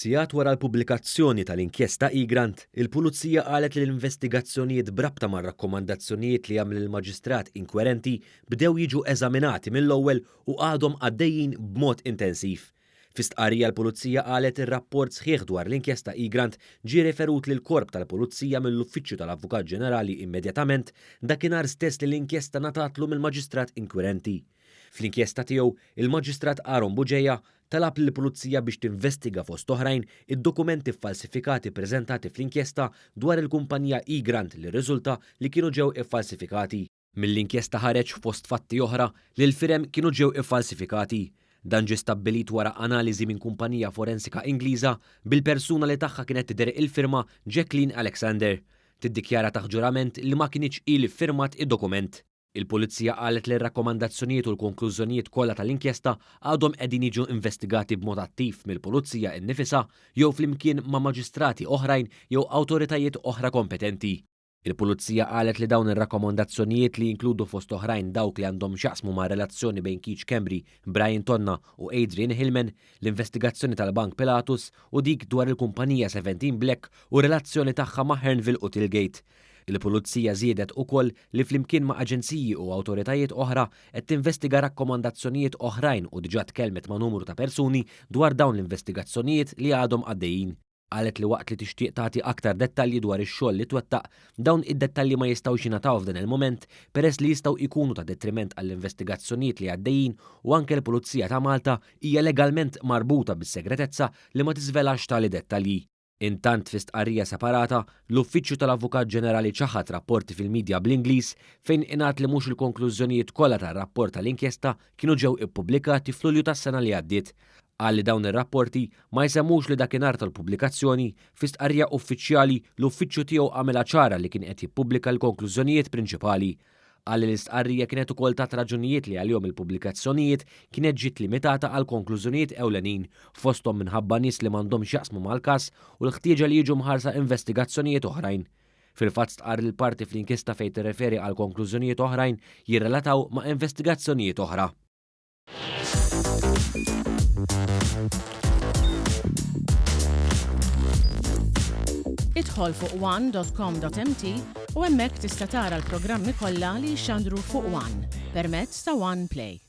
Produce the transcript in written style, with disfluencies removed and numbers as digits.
Sigħat wara l-pubblikazzjoni tal-inkjesta Igrant, il-Pulizija qalet li l-investigazzjonijiet brabta mar-rakkomandazzjonijiet li jagħmel il-maġistrat inkwerenti bdew jiġu eżaminati mill-ewwel u għadhom għaddejjin b'mod intensiv. Fi stqarrija l-Pulizija qalet ir-rapport sħiħ dwar l-inkjesta Igrant ġie referut lil korp tal-Pulizija mill-Uffiċċju tal-Avukat Ġenerali immedjatament dakinhar stess li l-inkjesta ngħatatlu mill-maġistrat inkwerenti. Fl-inkjesta tiegħu, il-Maġistrat Aaron Buġejja talab lill-Pulizija biex tinvestiga fost oħrajn id-dokumenti falsifikati preżentati fl-inkjesta dwar il-kumpanija Igrant li rriżulta li kienu ġew iffalsifikati. Mill-inkjesta ħareġ fost fatti oħra li l-firem kienu ġew iffalsifikati. Dan ġie stabbilit wara analiżi minn kumpanija forensika Ingliża bil-persuna li tagħha kienet tidher il-firma Jacqueline Alexander. Tiddikjara taħt ġurament li ma kienx ili ffirmat id-dokument. Il-Pulizija qalet li r-rakkomandazzjonijiet u l-konklużjonijiet kollha tal-inkjesta għadhom qegħdin jiġu investigati b'mod attiv mill-Pulizija innifisha jew flimkien ma' maġistrati oħrajn jew awtoritajiet oħra kompetenti. Il-Pulizija qalet li dawn ir-rakkomandazzjonijiet li jinkludu fost oħrajn dawk li għandhom x'jaqsmu ma' relazzjoni bejn Keith Schembri, Brian Tonna u Adrian Hillman, l-investigazzjoni tal-Bank Pilatus u dik dwar il-kumpanija 17 Black u relazzjoni tagħha ma' Hernville u Tilgate. Il-Pulizija żiedet ukoll li flimkien ma' aġenziji u awtoritajiet oħra qed tinvestiga rakkomandazzjonijiet oħrajn u diġà tkellmet ma' numru ta' persuni dwar dawn l-investigazzjonijiet li għadhom għaddejjin. Qalet li waqt li tixtieq tagħti aktar dettalji dwar ix-xogħol li twettaq, dawn id-dettalji ma jistgħux jingħataw f'dan il-mument peress li jistgħu jkunu ta' detriment għall-investigazzjonijiet li għaddejjin u anke l-Pulizija ta' Malta hija legalment marbuta bis-segretezza li ma tiżvelax tali dettalji. Intant fi stqarrija separata, l-Uffiċċju tal-Avukat Ġenerali ċaħat rapporti fil-medja bl-Ingliż fejn ingħad li mhux il-konklużjonijiet kollha tar-rapport tal-inkjesta kienu ġew ippubblikati f'Lulju tas-sena li għaddiet. Qal li dawn ir-rapporti ma jsemmux li dakinhar tal-pubblikazzjoni fi stqarrija uffiċjali l-uffiċċju tiegħu għamilha ċara li kien qed jippubblika l-konklużjonijiet prinċipali. Qal li l-istqarrija kienet ukoll tat raġunijiet li għalihom il-pubblikazzjonijiet kienet ġiet limitata għal konklużjonijiet ewlenin fosthom minħabba nies li m'għandhomx jaqsmu mal-każ u l-ħtieġa li jiġu mħarsa investigazzjonijiet oħrajn. Fil-fatt stqarr il-parti fl-inkjesta fejn tirreferi għal konklużjonijiet oħrajn jirrelataw ma' investigazzjonijiet oħra. Idħol fuq one.com.mt u hemmhekk tista' tara l-programmi kollha li jxandru fuq One permezz ta' One Play.